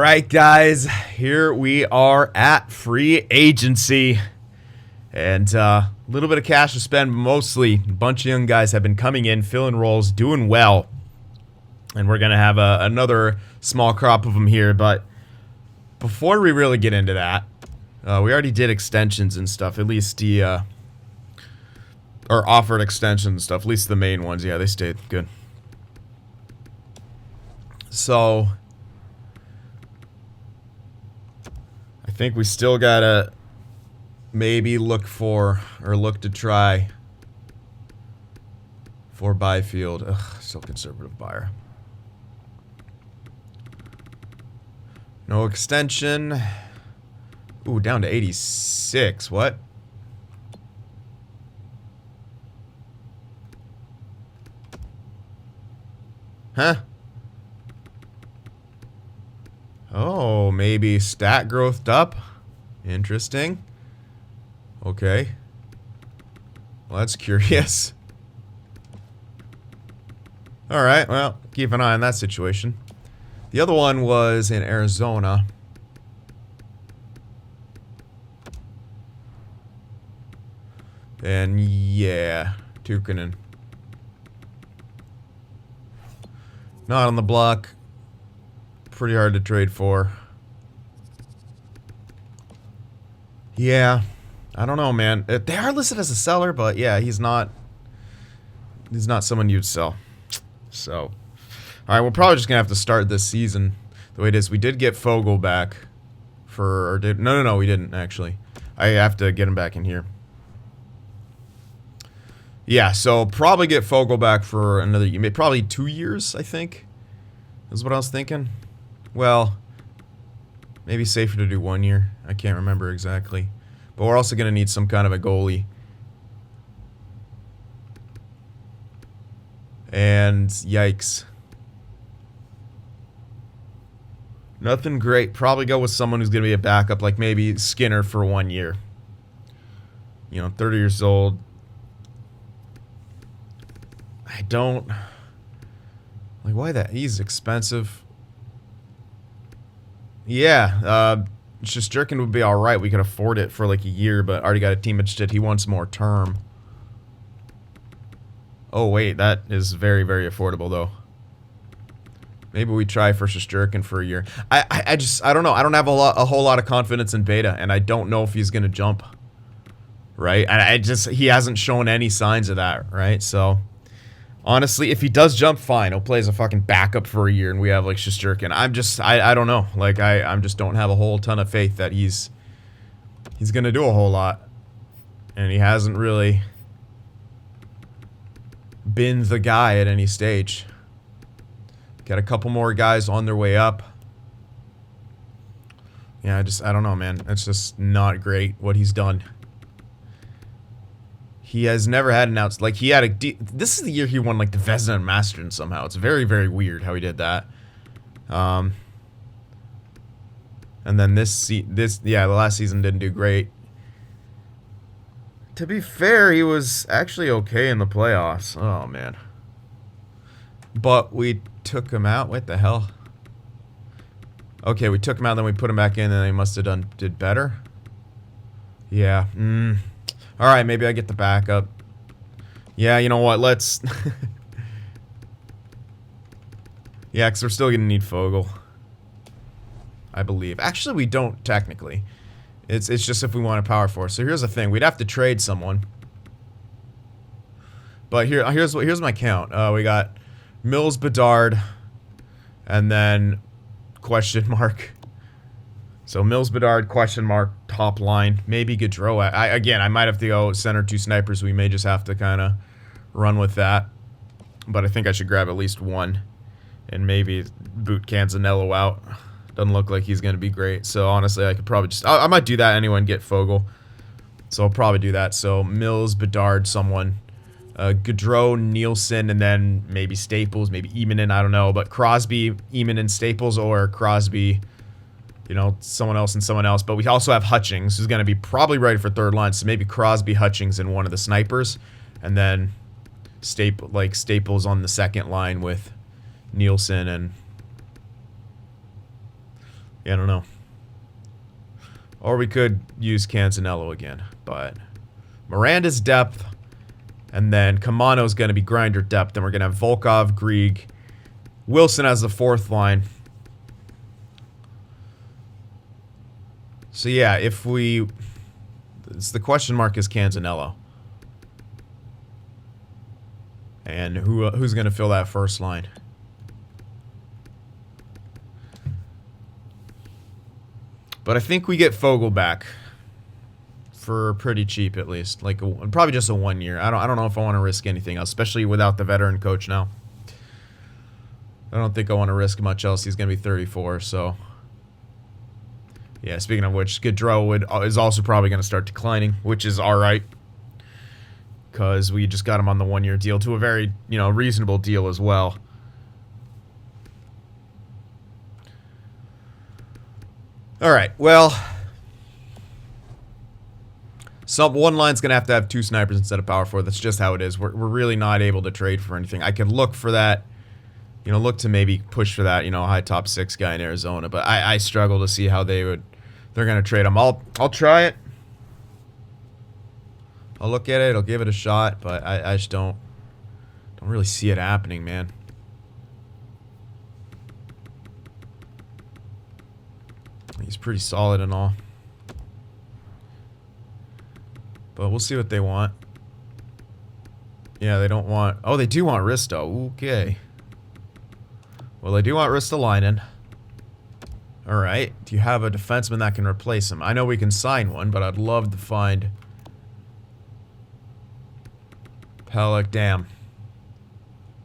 right, guys, here we are at free agency, and a little bit of cash to spend. Mostly, a bunch of young guys have been coming in, filling roles, doing well, and we're gonna have another small crop of them here. But before we really get into that, we already did extensions and stuff. At least the or offered extensions and stuff. At least the main ones. Yeah, they stayed good. So I think we still gotta maybe look to try for Byfield. Ugh, still conservative buyer. No extension. Ooh, down to 86. What? Huh? Oh, maybe stat growthed up. Interesting. Okay. Well, that's curious. Alright, well, keep an eye on that situation. The other one was in Arizona. And yeah, Tukkonen. Not on the block. Pretty hard to trade for. Yeah, I don't know, man. They are listed as a seller, but yeah, he's not someone you'd sell. So, all right, we're probably just gonna have to start this season the way it is. We did get Fogel back for, or did no, we didn't actually. I have to get him back in here. Yeah, so probably get Fogel back for another year, probably 2 years. I think is what I was thinking. Well, maybe safer to do 1 year. I can't remember exactly. But we're also going to need some kind of a goalie. And yikes. Nothing great. Probably go with someone who's going to be a backup, like maybe Skinner for 1 year. You know, 30 years old. I don't... Like, why that? He's expensive. Yeah, Shesterkin would be alright. We could afford it for like a year, but already got a team interested. He wants more term. Oh, wait, that is very, very affordable, though. Maybe we try for Shesterkin for a year. I don't know. I don't have a whole lot of confidence in Beta, and I don't know if he's going to jump. Right? And he hasn't shown any signs of that, right? So... honestly, if he does jump, fine. He'll play as a fucking backup for a year, and we have like Shesterkin. I don't know. Like I just don't have a whole ton of faith that he's gonna do a whole lot, and he hasn't really been the guy at any stage. Got a couple more guys on their way up. Yeah, I don't know, man. It's just not great what he's done. He has never had an outs. Like, he had this is the year he won, like, the Vezina and Masterton somehow. It's very, very weird how he did that. And then yeah, the last season didn't do great. To be fair, he was actually okay in the playoffs. Oh, man. But we took him out. What the hell? Okay, we took him out, then we put him back in, and he must have did better. Yeah. Alright, maybe I get the backup. Yeah, you know what, let's... yeah, because we're still going to need Fogel. I believe. Actually, we don't, technically. It's just if we want a power force. So here's the thing. We'd have to trade someone. But here's my count. We got Mills, Bedard, and then question mark. So Mills, Bedard, question mark, top line. Maybe Gaudreau. Again, I might have to go center 2 snipers. We may just have to kind of run with that. But I think I should grab at least one. And maybe boot Canzanello out. Doesn't look like he's going to be great. So honestly, I could probably just... I might do that anyway and get Fogel. So I'll probably do that. So Mills, Bedard, someone. Gaudreau, Nielsen, and then maybe Staples, maybe Emanen, I don't know. But Crosby, Emanen, Staples, or Crosby... you know, someone else and someone else. But we also have Hutchings, who's going to be probably ready for third line. So maybe Crosby, Hutchings, and one of the snipers. And then Staples on the second line with Nielsen and Yeah, I don't know. Or we could use Canzanello again, but Miranda's depth, and then Kamano's going to be grinder depth, and we're going to have Volkov, Grieg, Wilson as the fourth line. So yeah, if we... the question mark is Canzanello. And who's going to fill that first line? But I think we get Fogle back for pretty cheap, at least. Like probably just a 1 year. I don't know if I want to risk anything else, especially without the veteran coach now. I don't think I want to risk much else. He's going to be 34, so yeah. Speaking of which, Gaudreau is also probably going to start declining, which is all right, because we just got him on the 1 year deal to a very reasonable deal as well. All right, well, one line's going to have 2 snipers instead of power forward. That's just how it is. We're really not able to trade for anything. I could look for that, look to maybe push for that, high top 6 guy in Arizona, but I struggle to see how they're going to trade him. I'll try it. I'll look at it. I'll give it a shot, but I just don't really see it happening, man. He's pretty solid and all. But we'll see what they want. Yeah, they don't want... oh, they do want Risto. Okay. Well, they do want Ristolainen. Alright. Do you have a defenseman that can replace him? I know we can sign one, but I'd love to find... Pellick. Damn.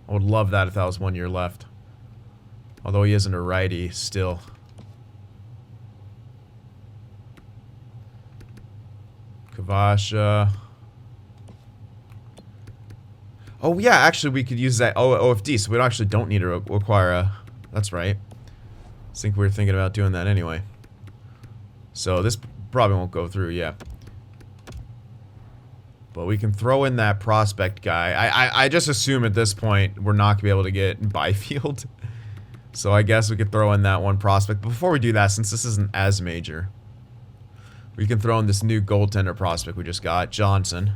I would love that if that was 1 year left. Although he isn't a righty still. Kavasha. Oh yeah, actually we could use that OFD, so we actually don't need to acquire a... that's right. I think we were thinking about doing that anyway. So this probably won't go through, yeah. But we can throw in that prospect guy. I just assume at this point we're not going to be able to get Byfield. So I guess we could throw in that one prospect. But before we do that, since this isn't as major, we can throw in this new goaltender prospect we just got, Johnson.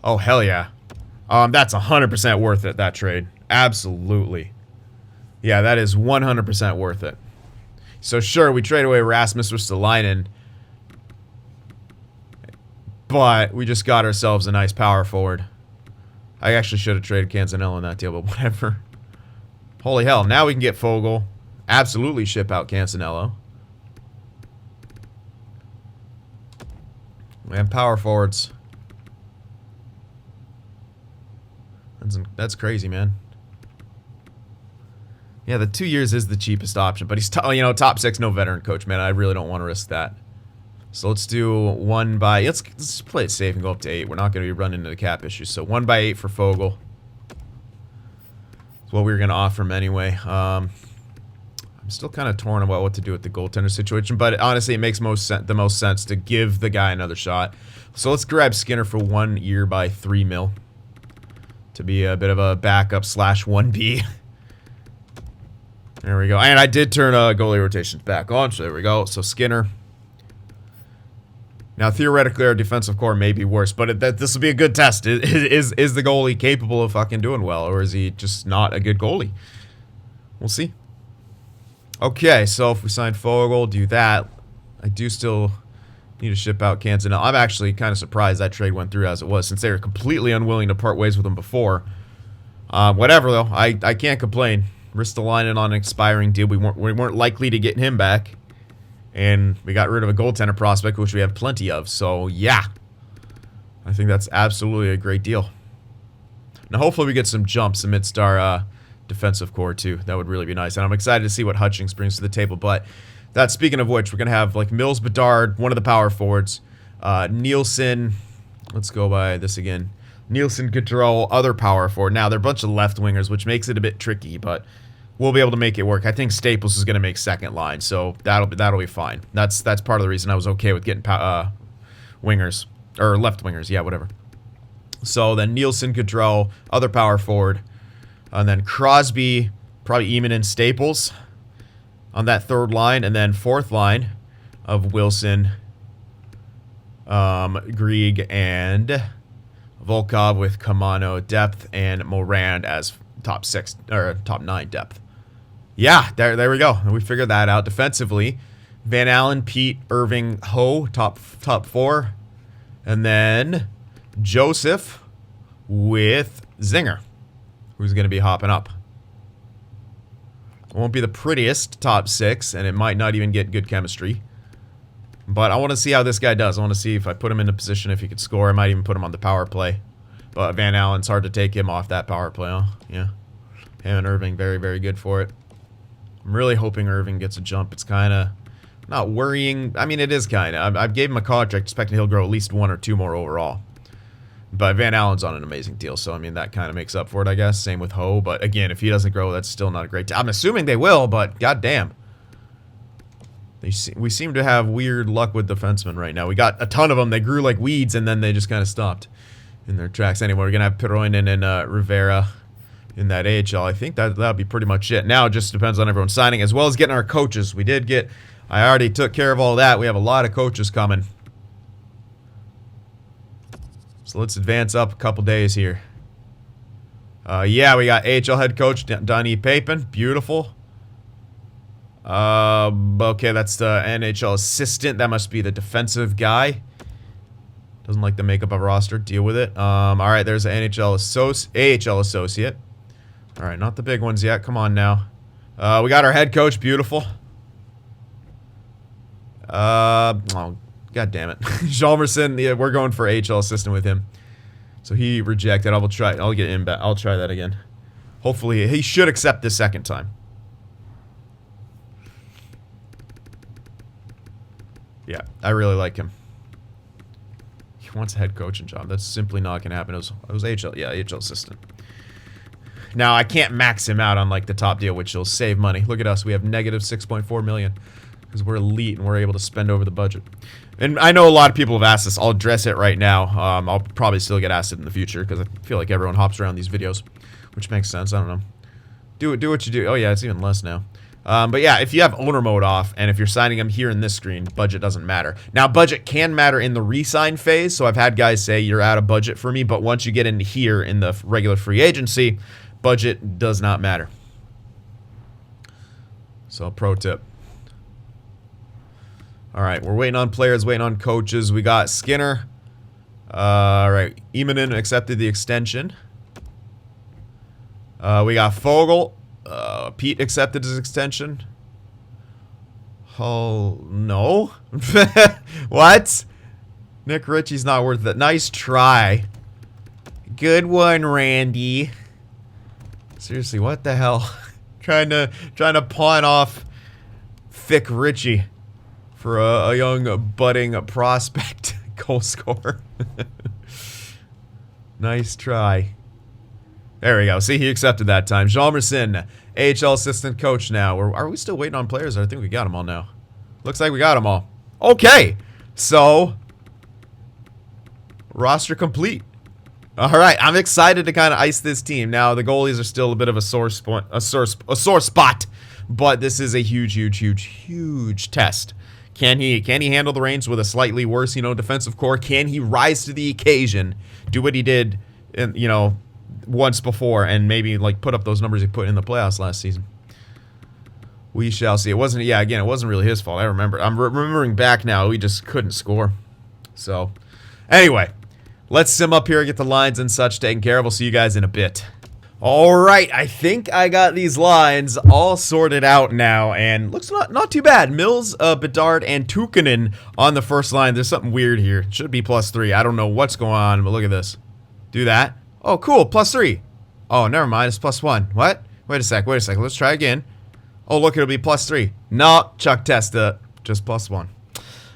Oh, hell yeah. That's 100% worth it, that trade. Absolutely. Yeah, that is 100% worth it. So sure, we trade away Rasmus Ristolainen, but we just got ourselves a nice power forward. I actually should have traded Canzanello in that deal, but whatever. Holy hell, now we can get Fogle. Absolutely ship out Canzanello. We have power forwards. That's crazy, man. Yeah, the 2 years is the cheapest option, but he's top 6, no veteran coach, man. I really don't want to risk that. So let's do 1 by... let's play it safe and go up to 8. We're not going to be running into the cap issues. So 1 by 8 for Fogle. That's what we were going to offer him anyway. I'm still kind of torn about what to do with the goaltender situation, but honestly, it makes the most sense to give the guy another shot. So let's grab Skinner for 1 year by 3 mil to be a bit of a backup / 1B. There we go. And I did turn goalie rotations back on, so there we go. So Skinner. Now, theoretically, our defensive core may be worse, but this will be a good test. Is the goalie capable of fucking doing well, or is he just not a good goalie? We'll see. Okay, so if we sign Fogle, do that. I do still need to ship out Canzanello. I'm actually kind of surprised that trade went through as it was, since they were completely unwilling to part ways with him before. Whatever, though. I can't complain. Ristolainen on an expiring deal. We weren't likely to get him back. And we got rid of a goaltender prospect, which we have plenty of. So, yeah. I think that's absolutely a great deal. Now, hopefully we get some jumps amidst our defensive core, too. That would really be nice. And I'm excited to see what Hutchings brings to the table. But that, speaking of which, we're going to have, like, Mills Bedard, one of the power forwards. Nielsen. Let's go by this again. Nielsen, Gaudreau, other power forward. Now, they're a bunch of left wingers, which makes it a bit tricky, but... we'll be able to make it work. I think Staples is going to make second line, so that'll be fine. That's part of the reason I was okay with getting wingers or left wingers. Yeah, whatever. So then Nielsen, Gaudreau, other power forward, and then Crosby, probably Eamon and Staples, on that third line. And then fourth line of Wilson, Grieg, and Volkov with Kamano depth, and Morand as top 6 or top 9 depth. Yeah, there we go. We figured that out. Defensively, Van Allen, Pete, Irving, Ho, top 4. And then Joseph with Zinger, who's going to be hopping up. It won't be the prettiest top 6, and it might not even get good chemistry. But I want to see how this guy does. I want to see if I put him in a position if he could score. I might even put him on the power play. But Van Allen's hard to take him off that power play, huh? Yeah. Him and Irving, very, very good for it. I'm really hoping Irving gets a jump. It's kind of not worrying. I mean, it is kind of. I gave him a contract expecting he'll grow at least 1 or 2 more overall. But Van Allen's on an amazing deal, so I mean, that kind of makes up for it, I guess. Same with Ho, but again, if he doesn't grow, that's still not a great I'm assuming they will, but goddamn. We seem to have weird luck with defensemen right now. We got a ton of them. They grew like weeds, and then they just kind of stopped in their tracks. Anyway, we're going to have Piroinen and Rivera in that AHL. I think that'll be pretty much it. Now it just depends on everyone signing, as well as getting our coaches. We did get... I already took care of all that. We have a lot of coaches coming. So let's advance up a couple days here. Yeah, we got AHL head coach Donnie Papin. Beautiful. Okay, that's the NHL assistant. That must be the defensive guy. Doesn't like the makeup of a roster. Deal with it. Alright, there's an AHL associate. Alright, not the big ones yet. Come on now. We got our head coach. Beautiful. Oh, god damn it. Jalmerson, yeah, we're going for AHL assistant with him. So he rejected. I'll try that again. Hopefully, he should accept this second time. Yeah, I really like him. He wants a head coaching job. That's simply not going to happen. It was AHL. Yeah, AHL assistant. Now, I can't max him out on, like, the top deal, which will save money. Look at us. We have negative $6.4 million. Because we're elite and we're able to spend over the budget. And I know a lot of people have asked this. I'll address it right now. I'll probably still get asked it in the future because I feel like everyone hops around these videos, which makes sense. I don't know. Do what you do. Oh yeah, it's even less now. But yeah, if you have owner mode off and if you're signing them here in this screen, budget doesn't matter. Now, budget can matter in the re-sign phase. So I've had guys say you're out of budget for me, but once you get into here in the regular free agency, budget does not matter. So pro tip. All right, we're waiting on players, waiting on coaches. We got Skinner. All right, Emanen accepted the extension. We got Fogle. Pete accepted his extension. Oh, no. What? Nick Ritchie's not worth it. Nice try. Good one, Randy. Seriously, what the hell? trying to pawn off thick Ritchie for a young budding prospect goal scorer. Nice try. There we go. See, he accepted that time. Jalmerson, AHL assistant coach now. Are we still waiting on players? I think we got them all now. Looks like we got them all. Okay. So, roster complete. All right. I'm excited to kind of ice this team. Now, the goalies are still a bit of a sore spot, but this is a huge test. Can he handle the reins with a slightly worse, defensive core? Can he rise to the occasion, do what he did, once before, and maybe like put up those numbers he put in the playoffs last season? We shall see. It wasn't really his fault. I remember. I'm remembering back now. We just couldn't score. So, anyway, let's sim up here, get the lines and such taken care of. We'll see you guys in a bit. All right, I think I got these lines all sorted out now, and looks not too bad. Mills, Bedard, and Tukkonen on the first line. There's something weird here. It should be +3. I don't know what's going on, but look at this. Do that. Oh, cool, +3. Oh, never mind, it's +1. What? Wait a sec. Let's try again. Oh, look, it'll be +3. No, Chuck Testa, just +1.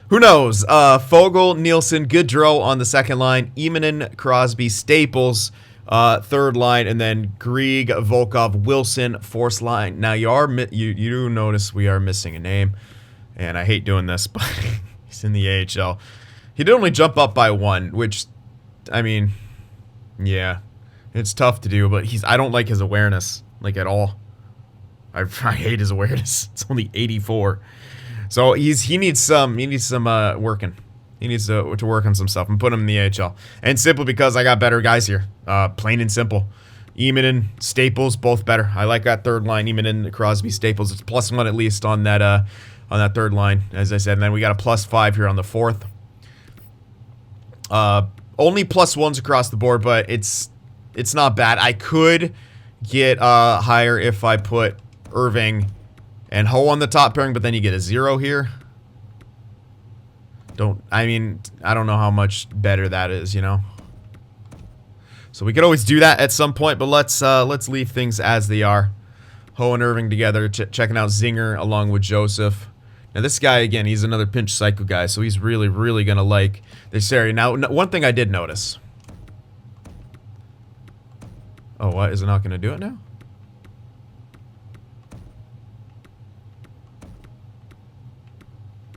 Who knows? Fogle, Nielsen, Goodrow on the second line. Emanen, Crosby, Staples. Third line, and then Grieg, Volkov, Wilson, fourth line. Now you do notice we are missing a name, and I hate doing this, but he's in the AHL. He did only jump up by 1, which, I mean, yeah, it's tough to do, but I don't like his awareness, like, at all. I hate his awareness. It's only 84. So he needs some working. He needs to work on some stuff and put him in the AHL. And simply because I got better guys here. Plain and simple. Eamon, Staples, both better. I like that third line. Eamon, Crosby, Staples. It's +1 at least on that third line, as I said. And then we got a +5 here on the fourth. Only +1s across the board, but it's not bad. I could get higher if I put Irving and Ho on the top pairing, but then you get a 0 here. I don't know how much better that is, you know. So we could always do that at some point, but let's leave things as they are. Ho and Irving together, checking out Zinger along with Joseph. Now this guy, again, he's another pinch cycle guy, so he's really, really going to like this area. Now, one thing I did notice. Oh, what? Is it not going to do it now?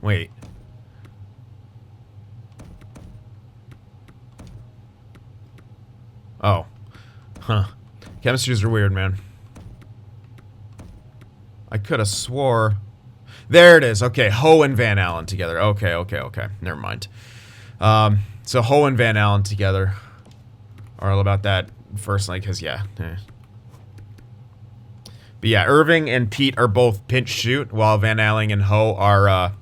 Wait. Oh. Huh. Chemistries are weird, man. I could have swore... There it is. Okay, Ho and Van Allen together. Okay. Never mind. So Ho and Van Allen together are all about that first line, because, yeah. But yeah, Irving and Pete are both pinch shoot, while Van Allen and Ho are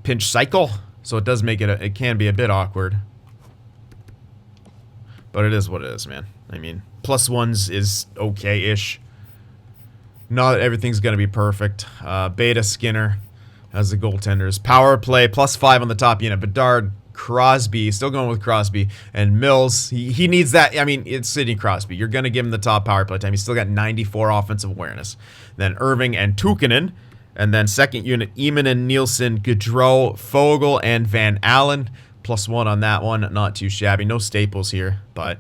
pinch cycle. So it does make it can be a bit awkward. But it is what it is, man. I mean, +1s is okay-ish. Not everything's going to be perfect. Beta Skinner as the goaltenders. Power play, +5 on the top unit. Bedard, Crosby, still going with Crosby. And Mills, he needs that. I mean, it's Sidney Crosby. You're going to give him the top power play time. He's still got 94 offensive awareness. Then Irving and Tukkonen. And then second unit, Eamon and Nielsen, Gaudreau, Fogle, and Van Allen. +1 on that one. Not too shabby. No Staples here. But,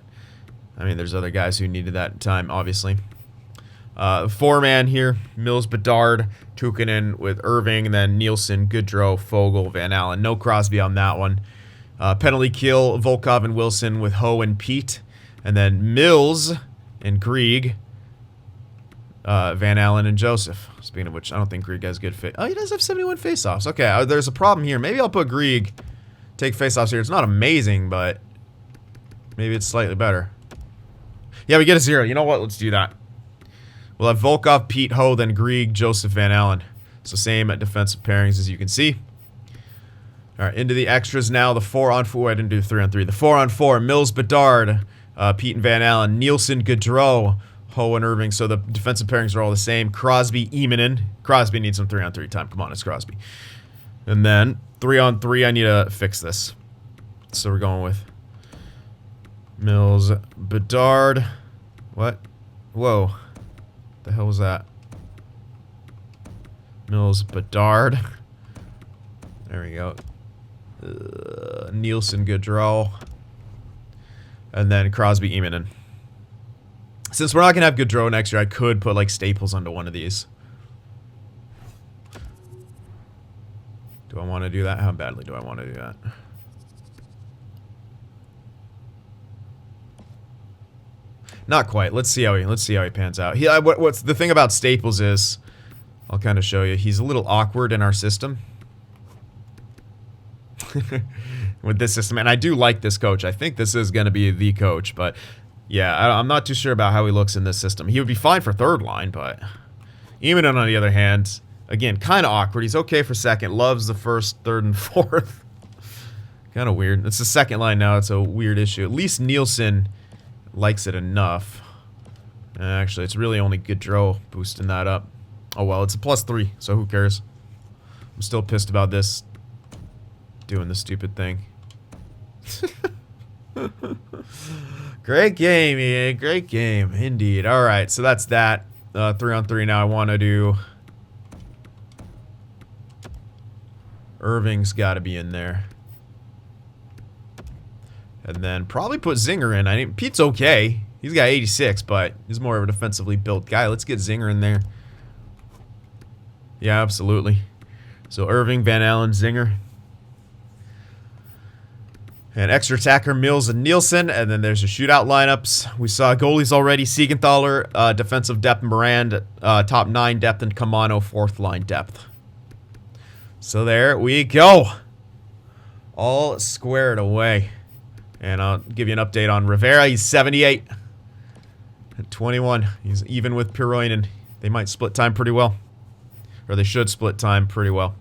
I mean, there's other guys who needed that time, obviously. Four-man here, Mills, Bedard, Tukkonen with Irving, and then Nielsen, Gaudreau, Fogle, Van Allen. No Crosby on that one. Penalty kill, Volkov and Wilson with Ho and Pete. And then Mills and Grieg, Van Allen and Joseph. Speaking of which, I don't think Grieg has good fit. Oh, he does have 71 faceoffs. Okay, there's a problem here. Maybe I'll put Grieg, take faceoffs here. It's not amazing, but maybe it's slightly better. Yeah, we get a 0. You know what? Let's do that. We'll have Volkov, Pete, Ho, then Grieg, Joseph, Van Allen. So same at defensive pairings as you can see. All right, into the extras now. The 4-on-4. I didn't do 3-on-3. The 4-on-4. Mills, Bedard, Pete and Van Allen. Nielsen, Gaudreau, Ho and Irving. So the defensive pairings are all the same. Crosby, Eamon. Crosby needs some 3-on-3 time. Come on, it's Crosby. And then 3-on-3. I need to fix this. So we're going with Mills, Bedard. What? Whoa. The hell was that? Mills, Bedard. There we go. Nielsen, Gaudreau. And then Crosby, Eamon. Since we're not going to have Gaudreau next year, I could put like Staples onto one of these. Do I want to do that? How badly do I want to do that? Not quite. Let's see how he pans out. What's the thing about Staples is, I'll kind of show you. He's a little awkward in our system. With this system, and I do like this coach. I think this is going to be the coach, but yeah, I'm not too sure about how he looks in this system. He would be fine for third line, but even on the other hand, again, kind of awkward. He's okay for second. Loves the first, third, and fourth. Kind of weird. It's the second line now. It's a weird issue. At least Nielsen likes it enough. Actually, it's really only Gaudreau boosting that up. Oh well, it's a +3, so who cares? I'm still pissed about this. Doing the stupid thing. Great game, Ian. Great game, indeed. All right, so that's that. 3-on-3 now. I want to do. Irving's got to be in there. And then probably put Zinger in. I mean, Pete's okay. He's got 86, but he's more of a defensively built guy. Let's get Zinger in there. Yeah, absolutely. So Irving, Van Allen, Zinger. And extra attacker Mills and Nielsen, and then there's your shootout lineups. We saw goalies already: Siegenthaler, defensive depth Morand, top 9 depth, and Kamano, 4th line depth. So there we go. All squared away. And I'll give you an update on Rivera. He's 78 at 21. He's even with Piroinen. They might split time pretty well. Or they should split time pretty well,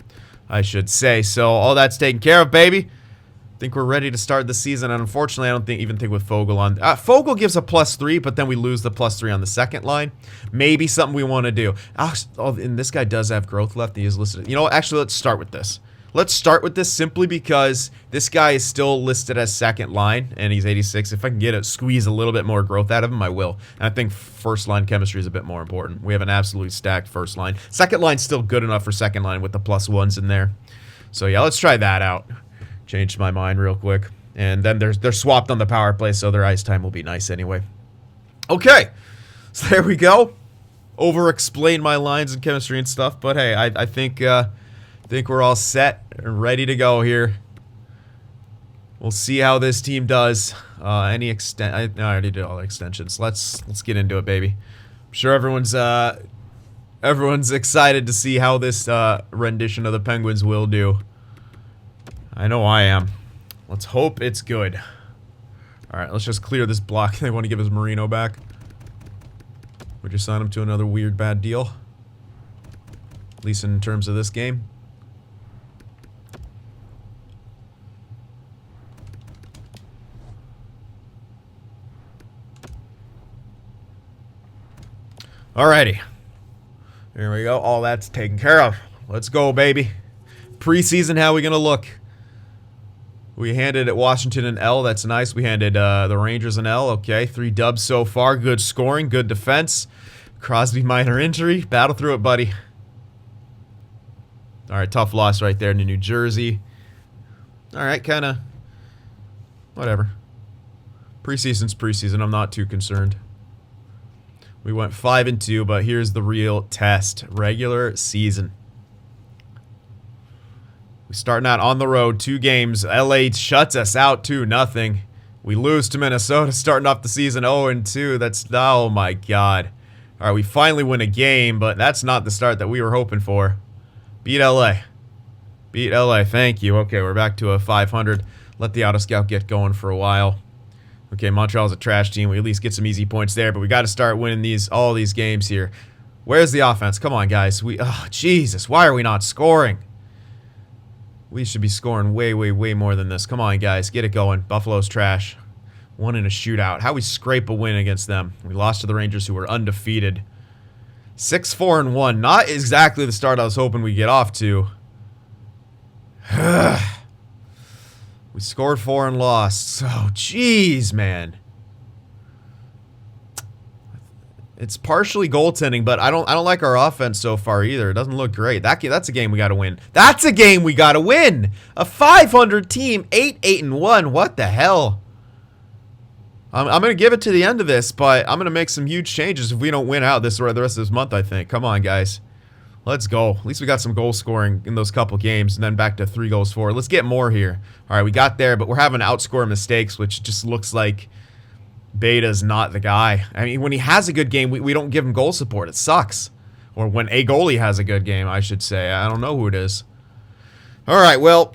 I should say. So all that's taken care of, baby. I think we're ready to start the season, and unfortunately, I don't even think with Fogle on. Fogle gives a +3, but then we lose the +3 on the second line. Maybe something we want to do. Oh, and this guy does have growth left. He is listed. You know what? Actually, let's start with this. Let's start with this simply because this guy is still listed as second line, and he's 86. If I can get it, squeeze a little bit more growth out of him, I will. And I think first line chemistry is a bit more important. We have an absolutely stacked first line. Second line's still good enough for second line with the +1s in there. So yeah, let's try that out. Changed my mind real quick. And then they're swapped on the power play, so their ice time will be nice anyway. Okay, so there we go. Over-explain my lines and chemistry and stuff, but hey, I think we're all set and ready to go here. We'll see how this team does. I already did all the extensions. Let's get into it, baby. I'm sure everyone's excited to see how this rendition of the Penguins will do. I know I am. Let's hope it's good. Alright, let's just clear this block. They want to give us Marino back. We just sign him to another weird bad deal. At least in terms of this game. Alrighty. Here we go. All that's taken care of. Let's go, baby. Preseason, how are we going to look? We handed at Washington an L. That's nice. We handed the Rangers an L. Okay, 3 dubs so far. Good scoring, good defense. Crosby minor injury. Battle through it, buddy. All right, tough loss right there to New Jersey. All right, kind of whatever. Preseason's preseason. I'm not too concerned. We went 5-2, but here's the real test. Regular season. We're starting out on the road, 2 games. LA shuts us out 2-0. We lose to Minnesota, starting off the season 0-2. That's, oh my god. All right, we finally win a game, but that's not the start that we were hoping for. Beat LA. Beat LA, thank you. Okay, we're back to a 500. Let the Auto Scout get going for a while. Okay, Montreal's a trash team. We at least get some easy points there, but we got to start winning all these games here. Where's the offense? Come on, guys. Oh, Jesus, why are we not scoring? We should be scoring way, way, way more than this. Come on, guys. Get it going. Buffalo's trash. Won in a shootout. How we scrape a win against them. We lost to the Rangers, who were undefeated. 6-4-1. Not exactly the start I was hoping we'd get off to. We scored 4 and lost. So, jeez, man. It's partially goaltending, but I don't like our offense so far either. It doesn't look great. That's a game we got to win. That's a game we got to win. A 500 team, 8-8-1. What the hell? I'm going to give it to the end of this, but I'm going to make some huge changes if we don't win out the rest of this month, I think. Come on, guys. Let's go. At least we got some goal scoring in those couple games, and then back to 3 goals for. Let's get more here. All right, we got there, but we're having outscore mistakes, which just looks like Beta's not the guy. I mean, when he has a good game, we don't give him goal support. It sucks. Or when a goalie has a good game, I should say. I don't know who it is. All right, well,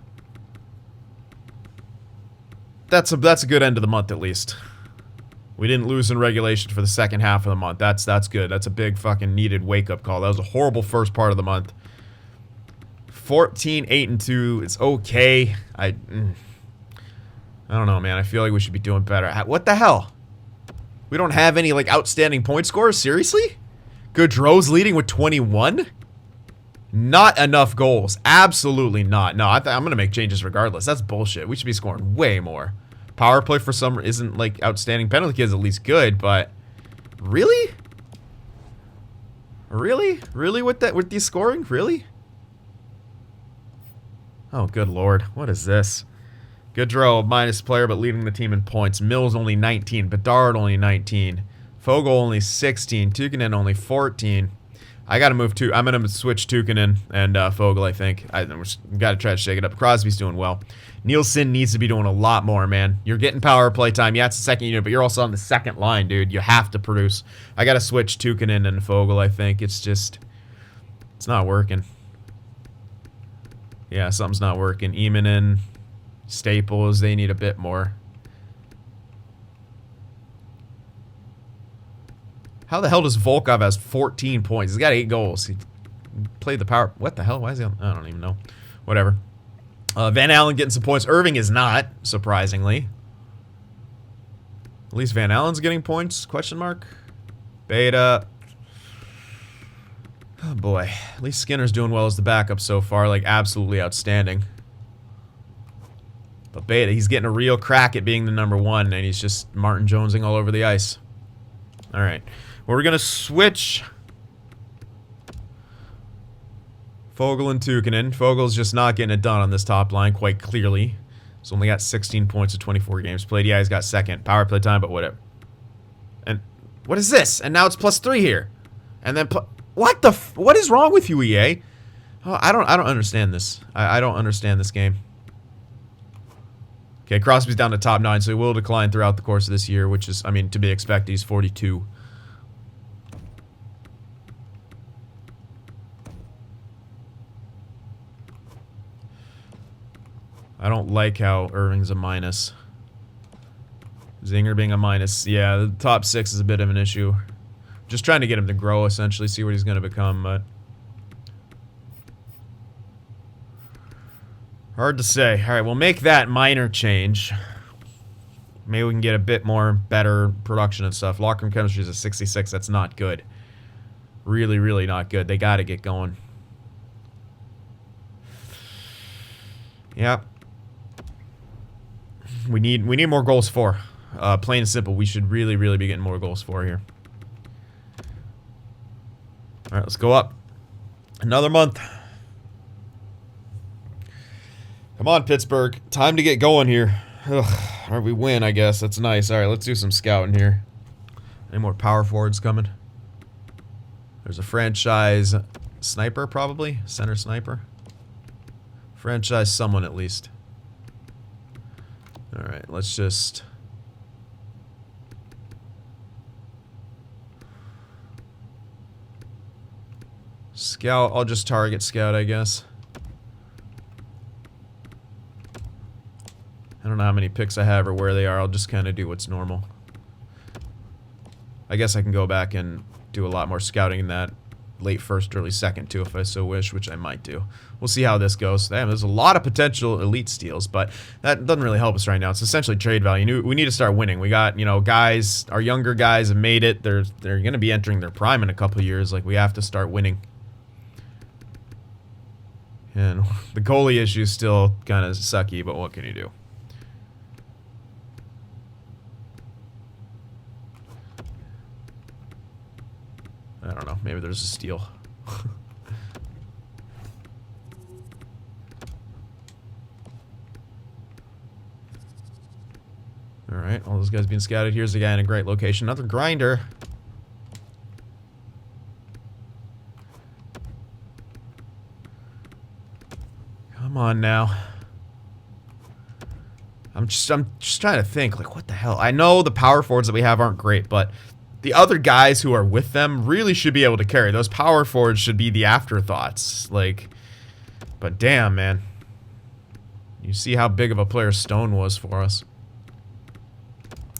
that's a good end of the month at least. We didn't lose in regulation for the second half of the month. That's good. That's a big fucking needed wake-up call. That was a horrible first part of the month. 14-8-2. It's okay. I don't know, man. I feel like we should be doing better. What the hell? We don't have any, like, outstanding point scorers? Seriously? Gaudreau's leading with 21? Not enough goals. Absolutely not. No, I'm going to make changes regardless. That's bullshit. We should be scoring way more. Power play for some isn't, like, outstanding. Penalty kill is at least good, but... Really? Really? Really with these scoring? Really? Oh, good lord. What is this? Gaudreau, minus player, but leading the team in points. Mills only 19. Bedard only 19. Fogle only 16. Tukinen only 14. I got to move to. I'm going to switch Tukinen and Fogel, I think. We got to try to shake it up. Crosby's doing well. Nielsen needs to be doing a lot more, man. You're getting power play time. Yeah, it's the second unit, but you're also on the second line, dude. You have to produce. I got to switch Tukinen and Fogel, I think. It's not working. Yeah, something's not working. Eamon, Staples, they need a bit more. How the hell does Volkov has 14 points? He's got 8 goals. He played the power. What the hell? Why is he on? I don't even know. Whatever. Van Allen getting some points. Irving is not, surprisingly. At least Van Allen's getting points? Question mark. Beta. Oh boy. At least Skinner's doing well as the backup so far. Like, absolutely outstanding. But Beta, he's getting a real crack at being the #1, and he's just Martin Jonesing all over the ice. Alright. Well, we're going to switch Fogel and Tukinen. Fogel's just not getting it done on this top line quite clearly. He's only got 16 points in 24 games played. Yeah, he's got second. Power play time, but whatever. And what is this? And now it's +3 here. And then what is wrong with you, EA? Oh, I don't understand this. I don't understand this game. Okay, Crosby's down to top 9, so he will decline throughout the course of this year, which is, I mean, to be expected. He's 42. I don't like how Irving's a minus. Zinger being a minus. Yeah, the top 6 is a bit of an issue. Just trying to get him to grow, essentially, see what he's going to become, but hard to say. All right, we'll make that minor change. Maybe we can get a bit more better production and stuff. Locker room chemistry is a 66. That's not good. Really, really not good. They got to get going. Yep. We need more goals for. Plain and simple. We should really, really be getting more goals for here. All right, let's go up. Another month. Come on, Pittsburgh. Time to get going here. Ugh. All right, we win, I guess. That's nice. All right, let's do some scouting here. Any more power forwards coming? There's a franchise sniper, probably. Center sniper. Franchise someone, at least. All right, let's just... Scout. I'll just target scout, I guess. I don't know how many picks I have or where they are. I'll just kind of do what's normal. I guess I can go back and do a lot more scouting in that late first, early second, too, if I so wish, which I might do. We'll see how this goes. Damn, there's a lot of potential elite steals, but that doesn't really help us right now. It's essentially trade value. We need to start winning. We got, you know, guys, our younger guys have made it. They're going to be entering their prime in a couple of years. Like, we have to start winning. And the goalie issue is still kind of sucky, but what can you do? I don't know. Maybe there's a steal. Alright, all those guys being scouted. Here's a guy in a great location. Another grinder. Come on now. I'm just trying to think, like, what the hell? I know the power forwards that we have aren't great, but the other guys who are with them really should be able to carry. Those power forwards should be the afterthoughts. Like, but damn, man. You see how big of a player Stone was for us.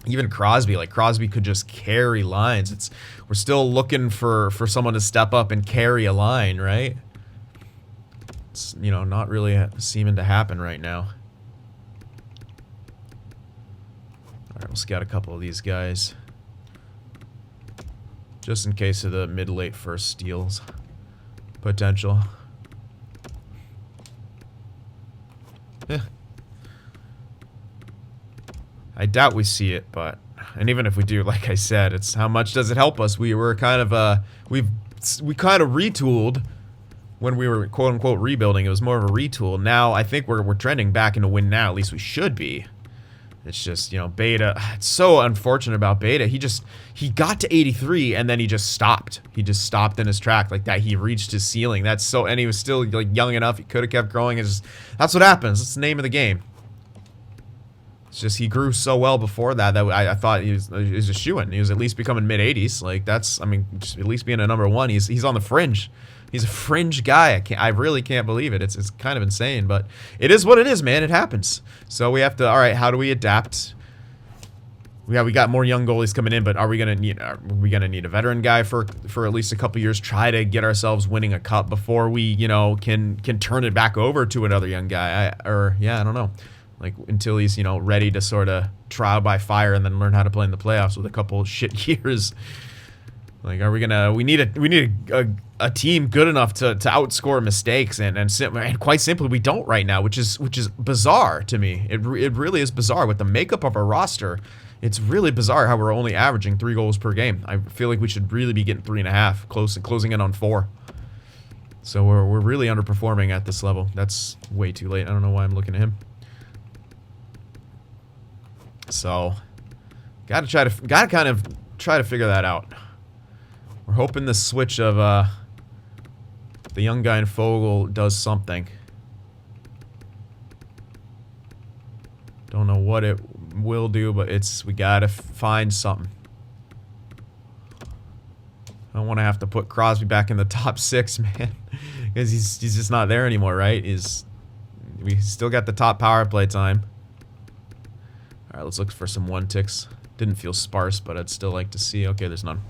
Even Crosby, like, Crosby could just carry lines. We're still looking for someone to step up and carry a line, right? It's, you know, not really seeming to happen right now. Alright, we'll scout a couple of these guys. Just in case of the mid-late first steals potential. Eh. I doubt we see it, but... And even if we do, like I said, it's how much does it help us? We were kind of, we kind of retooled when we were quote-unquote rebuilding. It was more of a retool. Now, I think we're trending back into win now. At least we should be. It's just, you know, Beta. It's so unfortunate about Beta. He got to 83 and then he just stopped. He just stopped in his track like that. He reached his ceiling. That's so, and he was still like young enough. He could have kept growing. It's just, that's what happens. That's the name of the game. It's just he grew so well before that I thought he was a shoo-in. He was at least becoming mid-80s. Like that's, I mean, just at least being a number one. He's on the fringe. He's a fringe guy. I really can't believe it. It's kind of insane, but it is what it is, man. It happens. So we have to. All right, how do we adapt? We got more young goalies coming in, but are we gonna need a veteran guy for at least a couple years? Try to get ourselves winning a cup before we, you know, can turn it back over to another young guy. I don't know. Like until he's, you know, ready to sort of trial by fire and then learn how to play in the playoffs with a couple shit years. Like, are we gonna? We need a team good enough to outscore mistakes and quite simply we don't right now, which is bizarre to me. It really is bizarre with the makeup of our roster. It's really bizarre how we're only averaging 3 goals per game. I feel like we should really be getting 3.5, closing in on 4. So we're really underperforming at this level. That's way too late. I don't know why I'm looking at him. So, gotta kind of try to figure that out. We're hoping the switch of the young guy in Fogel does something. Don't know what it will do, but we gotta find something. I don't want to have to put Crosby back in the top 6, man, because he's just not there anymore, right? We still got the top power play time. All right, let's look for some 1-ticks. Didn't feel sparse, but I'd still like to see. Okay, there's none.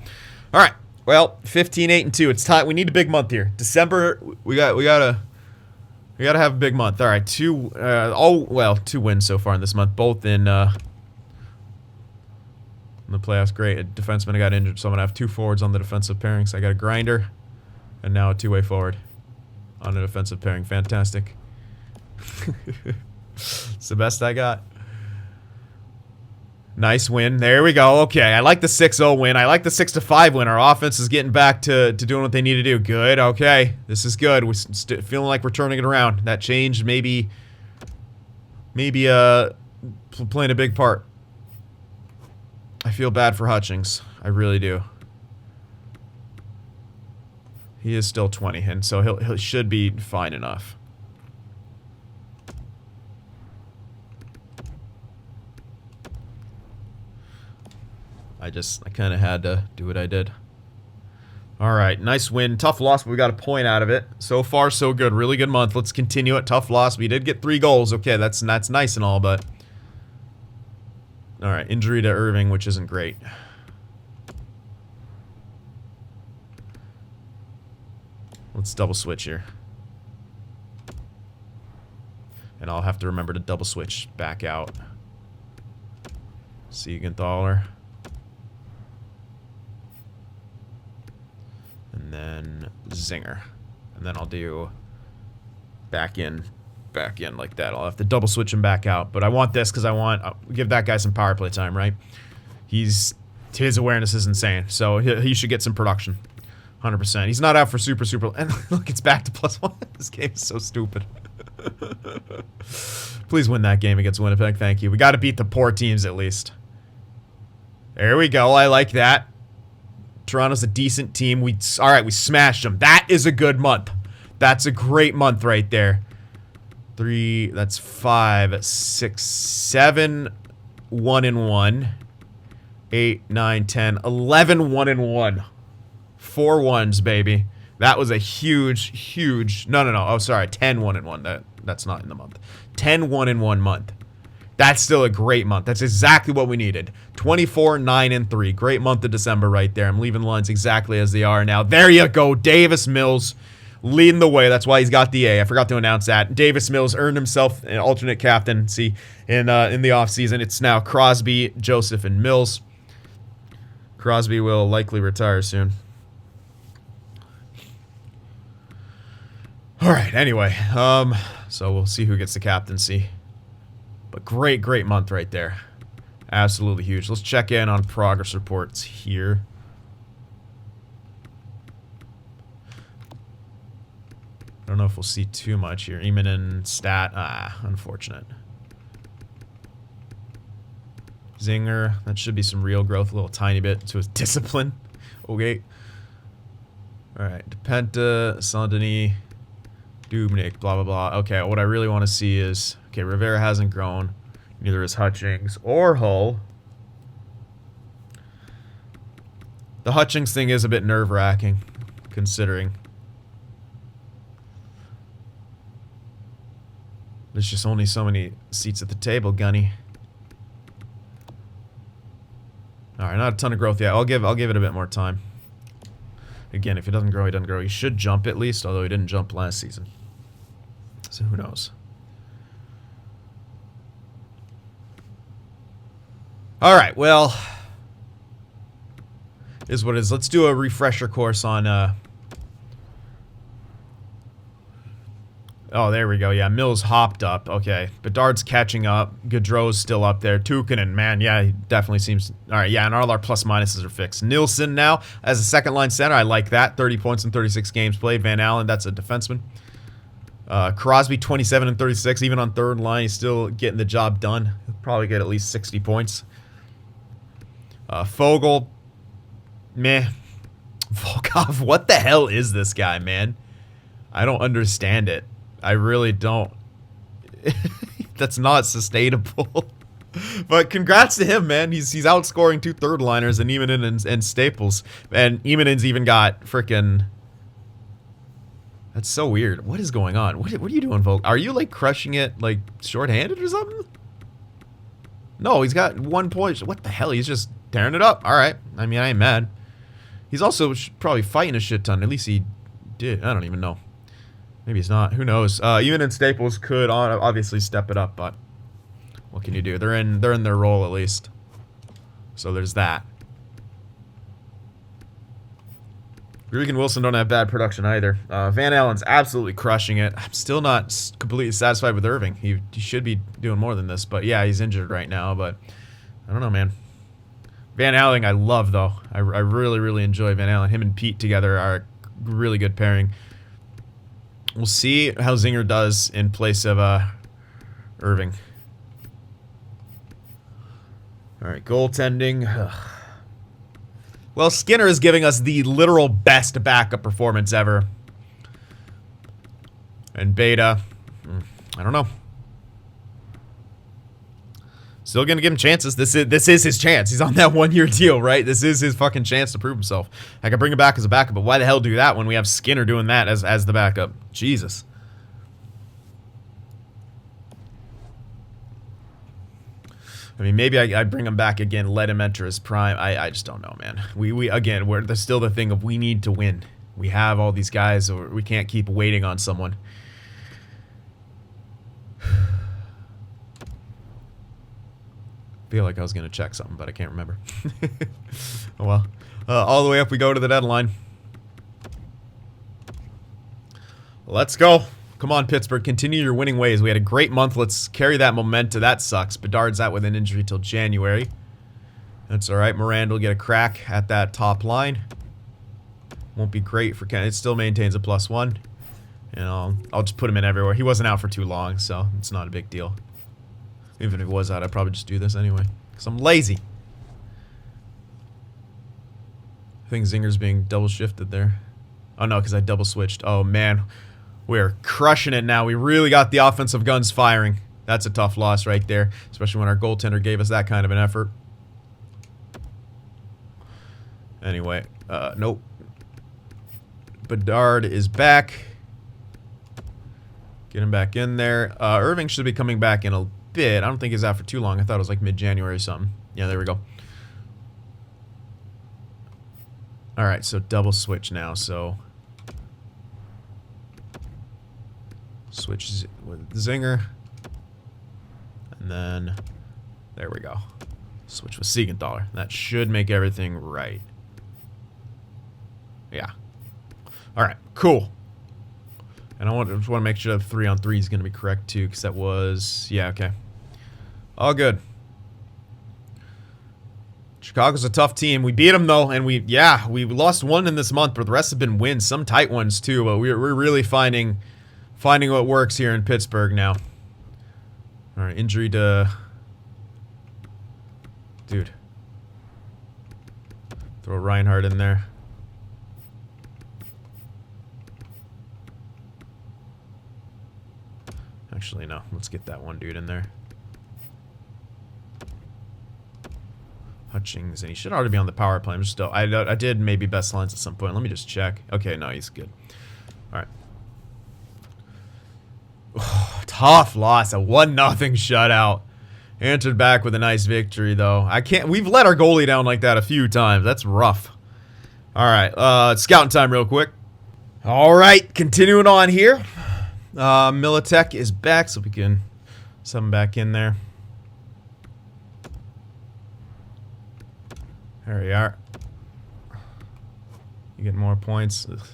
All right. Well, 15-8-2. It's time. We need a big month here. December. We gotta have a big month. All right, 2 wins so far in this month, both in the playoffs. Great. A defenseman got injured, so I'm gonna have 2 forwards on the defensive pairing. So I got a grinder, and now a 2-way forward on the defensive pairing. Fantastic. It's the best I got. Nice win. There we go. Okay, I like the 6-0 win. I like the 6-5 win. Our offense is getting back to doing what they need to do. Good. Okay, this is good. We're feeling like we're turning it around. That change maybe playing a big part. I feel bad for Hutchings. I really do. He is still 20, and so he should be fine enough. I kind of had to do what I did. All right, nice win. Tough loss, but we got a point out of it. So far, so good. Really good month. Let's continue it. Tough loss. We did get 3 goals. Okay, that's nice and all, but... All right, injury to Irving, which isn't great. Let's double switch here. And I'll have to remember to double switch back out. Siegenthaler. And then Zinger. And then I'll do back in like that. I'll have to double switch him back out. But I want this because I'll give that guy some power play time, right? His awareness is insane. So he should get some production. 100%. He's not out for super. And look, it's back to +1. This game is so stupid. Please win that game against Winnipeg. Thank you. We got to beat the poor teams at least. There we go. I like that. Toronto's a decent team. All right, we smashed them. That is a good month. That's a great month right there. 3, that's 5, 6, 7, 1-1. 8, 9, 10, 11, 1-1. 4 ones, baby. That was a huge. No. Oh, sorry. 10, 1-1. That's not in the month. 10, 1-1 month. That's still a great month. That's exactly what we needed. 24, 9, 3. Great month of December right there. I'm leaving the lines exactly as they are now. There you go. Davis Mills leading the way. That's why he's got the A. I forgot to announce that. Davis Mills earned himself an alternate captaincy in the offseason. It's now Crosby, Joseph, and Mills. Crosby will likely retire soon. All right, anyway. So we'll see who gets the captaincy. But great month right there. Absolutely huge. Let's check in on progress reports here. I don't know if we'll see too much here. Eamon stat. Unfortunate. Zinger, that should be some real growth, a little tiny bit to his discipline. Okay. Alright, DePenta, Saint-Denis, Dubnyk, blah, blah, blah. Okay, what I really want to see is... Okay, Rivera hasn't grown. Neither is Hutchings or Hull. The Hutchings thing is a bit nerve-wracking, considering... There's just only so many seats at the table, Gunny. Alright, not a ton of growth yet. I'll give it a bit more time. Again, if he doesn't grow, he doesn't grow. He should jump at least, although he didn't jump last season. So who knows? Alright, well... Is what it is. Let's do a refresher course on, Oh, there we go. Yeah, Mills hopped up. Okay. Bedard's catching up. Gaudreau's still up there. Tukinen, man, yeah, he definitely seems... Alright, yeah, and all our plus-minuses are fixed. Nilsson now as a second-line center. I like that. 30 points in 36 games played. Van Allen, that's a defenseman. Crosby, 27 and 36. Even on third line, he's still getting the job done. He'll probably get at least 60 points. Fogle, meh. Volkov, what the hell is this guy, man? I don't understand it. I really don't. That's not sustainable. But congrats to him, man. He's outscoring 2 third-liners and Imanen and Staples. And Imanen's even got frickin'... That's so weird. What is going on? What are you doing, Volk? Are you, like, crushing it, like, shorthanded or something? No, he's got 1 point. What the hell? He's just tearing it up. All right. I mean, I ain't mad. He's also probably fighting a shit ton. At least he did. I don't even know. Maybe he's not. Who knows? Even in Staples could obviously step it up, but what can you do? They're in their role at least. So there's that. Rugen and Wilson don't have bad production either. Van Allen's absolutely crushing it. I'm still not completely satisfied with Irving. He should be doing more than this, but yeah, he's injured right now. But I don't know, man. Van Allen I love though. I really, really enjoy Van Allen. Him and Pete together are a really good pairing. We'll see how Zinger does in place of Irving. Alright, goaltending. Ugh. Well, Skinner is giving us the literal best backup performance ever. And Beta, I don't know. Still gonna give him chances. This is his chance. He's on that 1-year deal, right? This is his fucking chance to prove himself. I could bring him back as a backup, but why the hell do that when we have Skinner doing that as the backup? Jesus. I mean, maybe I bring him back again, let him enter his prime. I just don't know, man. There's still the thing of we need to win. We have all these guys, or we can't keep waiting on someone. I feel like I was going to check something, but I can't remember. Oh well. All the way up we go to the deadline. Let's go. Come on, Pittsburgh. Continue your winning ways. We had a great month. Let's carry that momentum. That sucks. Bedard's out with an injury till January. That's alright. Moran will get a crack at that top line. Won't be great for Ken. It still maintains a +1. And I'll just put him in everywhere. He wasn't out for too long, so it's not a big deal. Even if it was out, I'd probably just do this anyway. Because I'm lazy. I think Zinger's being double shifted there. Oh no, because I double switched. Oh man. We're crushing it now. We really got the offensive guns firing. That's a tough loss right there. Especially when our goaltender gave us that kind of an effort. Anyway. Nope. Bedard is back. Get him back in there. Irving should be coming back in a bit. I don't think he's out for too long. I thought it was like mid-January or something. Yeah, there we go. Alright, so double switch now. So switch with Zinger. And then there we go. Switch with Siegenthaler. That should make everything right. Yeah. Alright, cool. And I just want to make sure that 3-on-3 is going to be correct too, because that was... Yeah, okay. All good. Chicago's a tough team. We beat them though, and we lost one in this month, but the rest have been wins. Some tight ones too, but we're really finding what works here in Pittsburgh now. All right, injury to Dude. Throw Reinhardt in there. Actually, no. Let's get that one dude in there. Hutchings, and he should already be on the power play. I'm just still. I did maybe best lines at some point. Let me just check. Okay, no, he's good. All right. Tough loss. A 1-0 shutout. Answered back with a nice victory, though. We've let our goalie down like that a few times. That's rough. All right. Scouting time, real quick. All right. Continuing on here. Militech is back, so we can sub him back in there. There we are. You get more points. Ugh.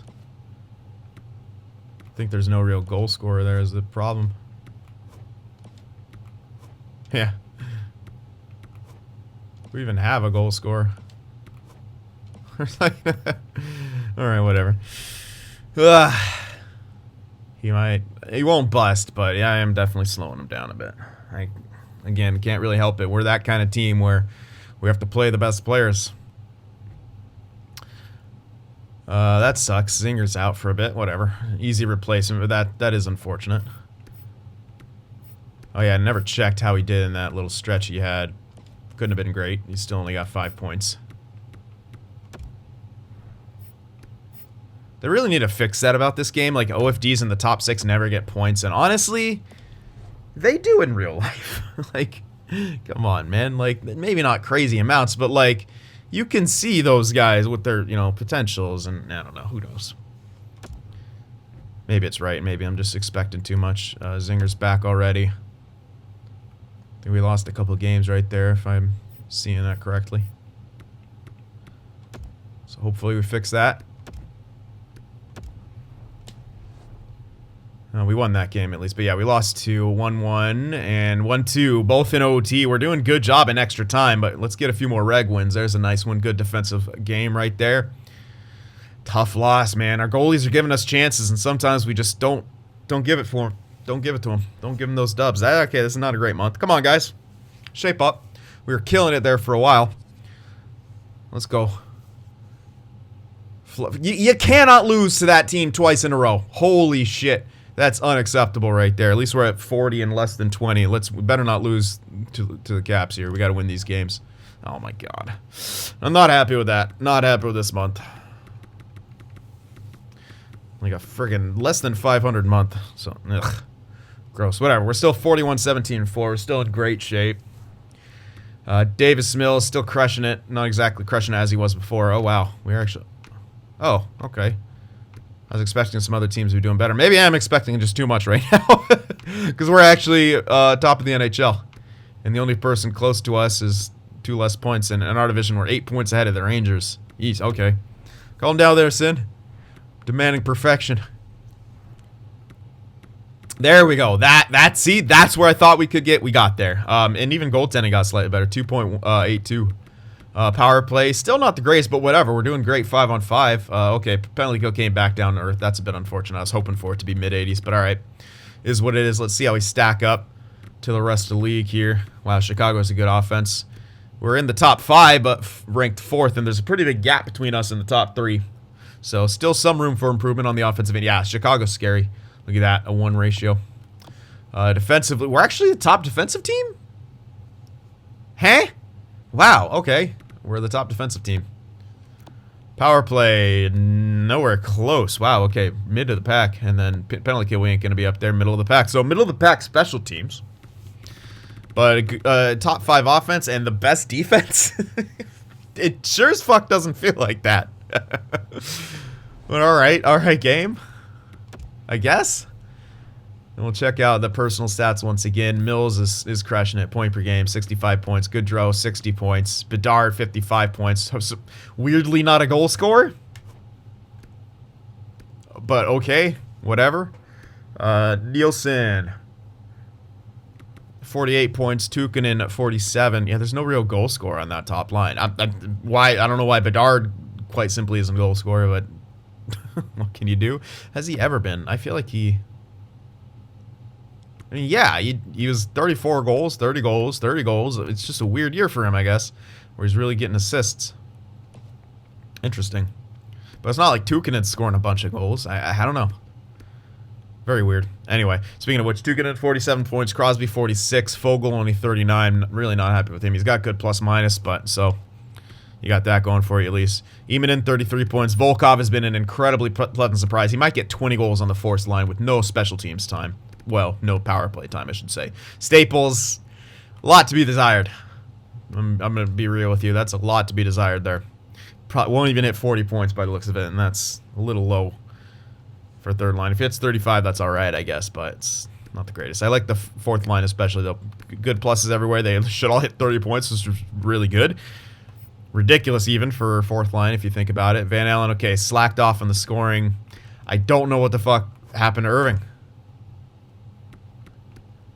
I think there's no real goal scorer there is the problem. Yeah. We even have a goal scorer. Alright, whatever. He won't bust, but yeah, I am definitely slowing him down a bit. Again, can't really help it. We're that kind of team where we have to play the best players. That sucks. Zinger's out for a bit. Whatever. Easy replacement, but that is unfortunate. Oh yeah, I never checked how he did in that little stretch he had. Couldn't have been great. He still only got 5 points. They really need to fix that about this game. Like, OFDs in the top 6 never get points. And honestly, they do in real life. Like, come on, man. Like, maybe not crazy amounts, but like, you can see those guys with their, potentials. And I don't know. Who knows? Maybe it's right. Maybe I'm just expecting too much. Zinger's back already. I think we lost a couple games right there, if I'm seeing that correctly. So hopefully we fix that. We won that game at least, but yeah, we lost to 1-1 and 1-2, both in OT. We're doing good job in extra time, but let's get a few more reg wins. There's a nice one, good defensive game right there. Tough loss, man. Our goalies are giving us chances, and sometimes we just don't give it for them. Don't give it to them. Don't give them those dubs. Okay, this is not a great month. Come on, guys. Shape up. We were killing it there for a while. Let's go. You cannot lose to that team twice in a row. Holy shit. That's unacceptable right there. At least we're at 40 and less than 20. We better not lose to the Caps here. We got to win these games. Oh my god. I'm not happy with that. Not happy with this month. Like a friggin' less than 500 month. So, ugh. Gross. Whatever. We're still 41-17-4. We're still in great shape. Davis Mills still crushing it. Not exactly crushing it as he was before. Oh, wow. We're actually... Oh, okay. I was expecting some other teams to be doing better. Maybe I am expecting just too much right now. Because we're actually top of the NHL. And the only person close to us is 2 less points. And in our division, we're 8 points ahead of the Rangers. Yeesh, okay. Calm down there, Sin. Demanding perfection. There we go. See, that's where I thought we could get. We got there. And even goaltending got slightly better. 2.82. Power play, still not the greatest, but whatever. We're doing great 5-on-5. Okay, penalty kill came back down to earth. That's a bit unfortunate. I was hoping for it to be mid-80s, but all right. Is what it is. Let's see how we stack up to the rest of the league here. Wow, Chicago's a good offense. We're in the top 5, but ranked 4th, and there's a pretty big gap between us and the top 3. So still some room for improvement on the offensive end. Yeah, Chicago's scary. Look at that, a 1 ratio. Defensively, we're actually the top defensive team? Huh? Wow, okay. We're the top defensive team. Power play, nowhere close. Wow, okay. Mid of the pack. And then penalty kill, we ain't going to be up there. Middle of the pack. So middle of the pack special teams. But top 5 offense and the best defense. It sure as fuck doesn't feel like that. But alright game. I guess. And we'll check out the personal stats once again. Mills is crushing it. Point per game, 65 points. Goodrow, 60 points. Bedard, 55 points. Weirdly not a goal scorer. But okay, whatever. Nielsen, 48 points. Tukkanen, 47. Yeah, there's no real goal scorer on that top line. I don't know why Bedard quite simply isn't a goal scorer, but what can you do? Has he ever been? I feel like he... I mean, yeah, he was 34 goals, 30 goals, 30 goals. It's just a weird year for him, I guess, where he's really getting assists. Interesting. But it's not like Tuukkanen's scoring a bunch of goals. I don't know. Very weird. Anyway, speaking of which, Tuukkanen 47 points, Crosby 46, Fogle only 39. Really not happy with him. He's got good plus minus, but so you got that going for you at least. Eamon 33 points. Volkov has been an incredibly pleasant surprise. He might get 20 goals on the forced line with no special teams time. Well, no power play time, I should say. Staples, a lot to be desired. I'm going to be real with you. That's a lot to be desired there. Probably won't even hit 40 points by the looks of it, and that's a little low for third line. If he hits 35, that's all right, I guess, but it's not the greatest. I like the fourth line especially, though. Good pluses everywhere. They should all hit 30 points, which is really good. Ridiculous even for fourth line, if you think about it. Van Allen, okay, slacked off on the scoring. I don't know what the fuck happened to Irving.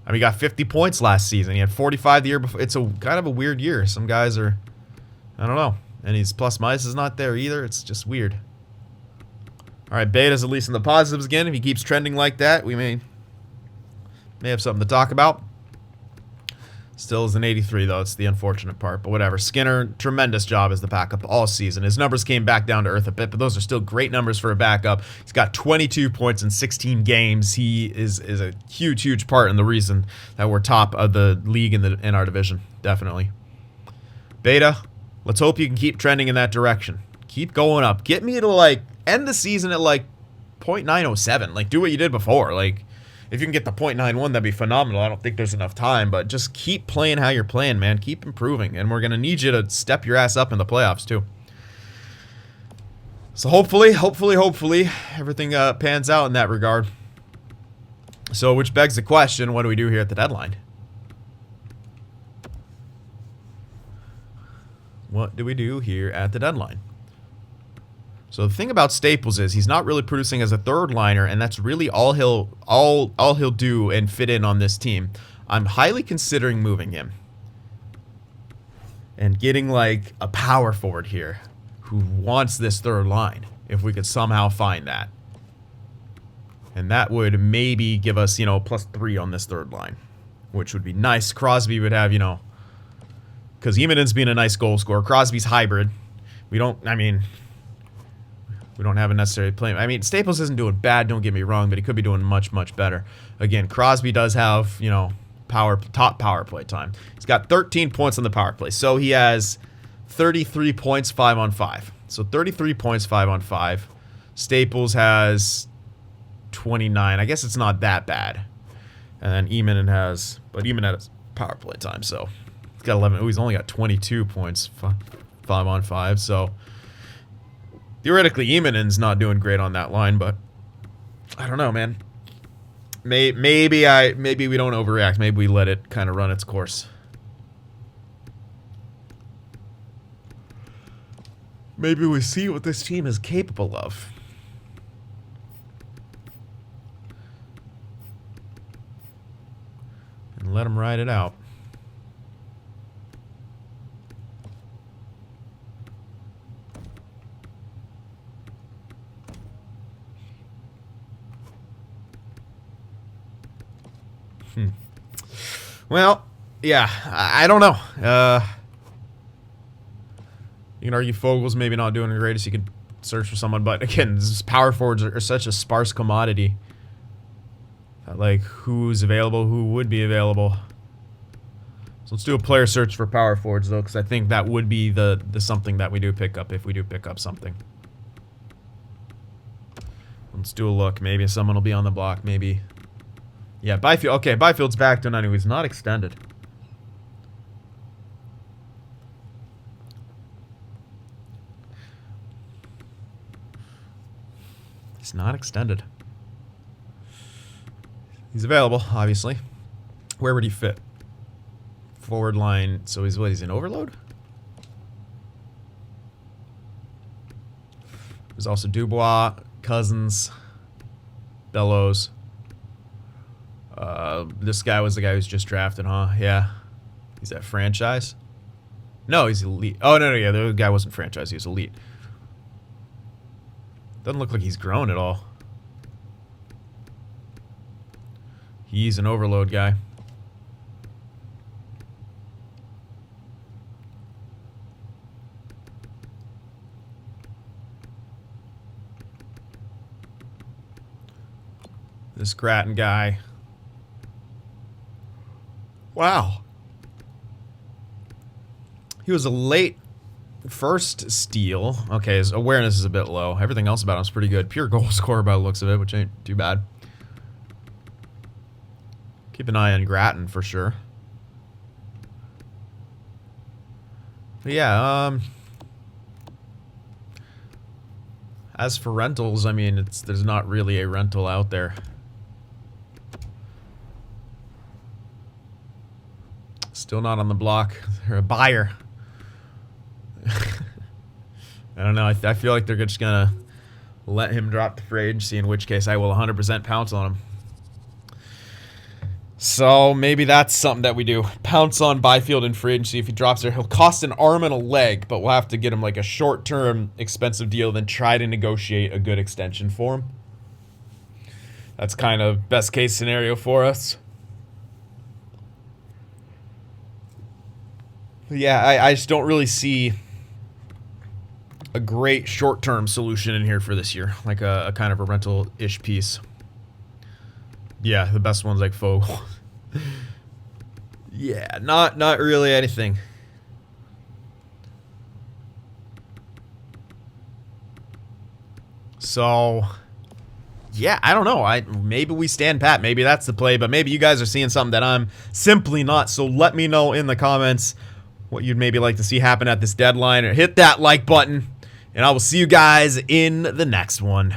I mean, he got 50 points last season. He had 45 the year before. It's a kind of a weird year. Some guys are, I don't know. And his plus minus is not there either. It's just weird. All right, Beta's at least in the positives again. If he keeps trending like that, we may have something to talk about. Still is an 83, though. It's the unfortunate part, but whatever. Skinner, tremendous job as the backup all season. His numbers came back down to earth a bit, but those are still great numbers for a backup. He's got 22 points in 16 games. He is a huge, huge part in the reason that we're top of the league in our division. Definitely. Beta, let's hope you can keep trending in that direction. Keep going up. Get me to, like, end the season at, like, .907. Like, do what you did before. Like, if you can get the .91, that'd be phenomenal. I don't think there's enough time, but just keep playing how you're playing, man. Keep improving, and we're going to need you to step your ass up in the playoffs, too. So hopefully, everything pans out in that regard. So, which begs the question, what do we do here at the deadline? What do we do here at the deadline? So the thing about Staples is he's not really producing as a third liner, and that's really all he'll do and fit in on this team. I'm highly considering moving him and getting like a power forward here who wants this third line, if we could somehow find that. And that would maybe give us, you know, +3 on this third line, which would be nice. Crosby would have, you know, because Eamon's being a nice goal scorer. Crosby's hybrid. We don't have a necessary play. I mean, Staples isn't doing bad, don't get me wrong, but he could be doing much, much better. Again, Crosby does have, you know, top power play time. He's got 13 points on the power play. So he has 33 points 5 on 5. So 33 points 5 on 5. Staples has 29. I guess it's not that bad. And then Eamon has power play time, so he's got 11. Oh, he's only got 22 points 5 on 5. So theoretically, Eamon's not doing great on that line, but I don't know, man. Maybe we don't overreact. Maybe we let it kind of run its course. Maybe we see what this team is capable of. And let them ride it out. Well, yeah, I don't know. You can argue Fogel's maybe not doing the greatest. You could search for someone, but again, power forwards are such a sparse commodity. Like, who's available, who would be available. So let's do a player search for power forwards, though, because I think that would be the something that we do pick up if we do pick up something. Let's do a look. Maybe someone will be on the block, maybe. Yeah, Byfield. Okay, Byfield's back to 90. He's not extended. He's not extended. He's available, obviously. Where would he fit? Forward line. So he's what? He's in overload? There's also Dubois, Cousins, Bellows. This guy was the guy who's just drafted, huh? Yeah. He's at franchise? No, he's elite. Oh, no, yeah, the guy wasn't franchise. He was elite. Doesn't look like he's grown at all. He's an overload guy. This Grattan guy. Wow. He was a late first steal. Okay, his awareness is a bit low. Everything else about him is pretty good. Pure goal scorer by the looks of it, which ain't too bad. Keep an eye on Grattan for sure. But yeah, as for rentals, I mean, there's not really a rental out there. Still not on the block. They're a buyer. I don't know. I feel like they're just gonna let him drop the free agency, in which case I will 100% pounce on him. So maybe that's something that we do. Pounce on Byfield in free agency. If he drops there, he'll cost an arm and a leg, but we'll have to get him like a short-term expensive deal, then try to negotiate a good extension for him. That's kind of best case scenario for us. But yeah, I just don't really see a great short-term solution in here for this year, like a kind of a rental-ish piece. Yeah, the best one's like Fogle. Yeah, not really anything. So, yeah, I don't know. Maybe we stand pat. Maybe that's the play, but maybe you guys are seeing something that I'm simply not. So let me know in the comments what you'd maybe like to see happen at this deadline, or hit that like button, and I will see you guys in the next one.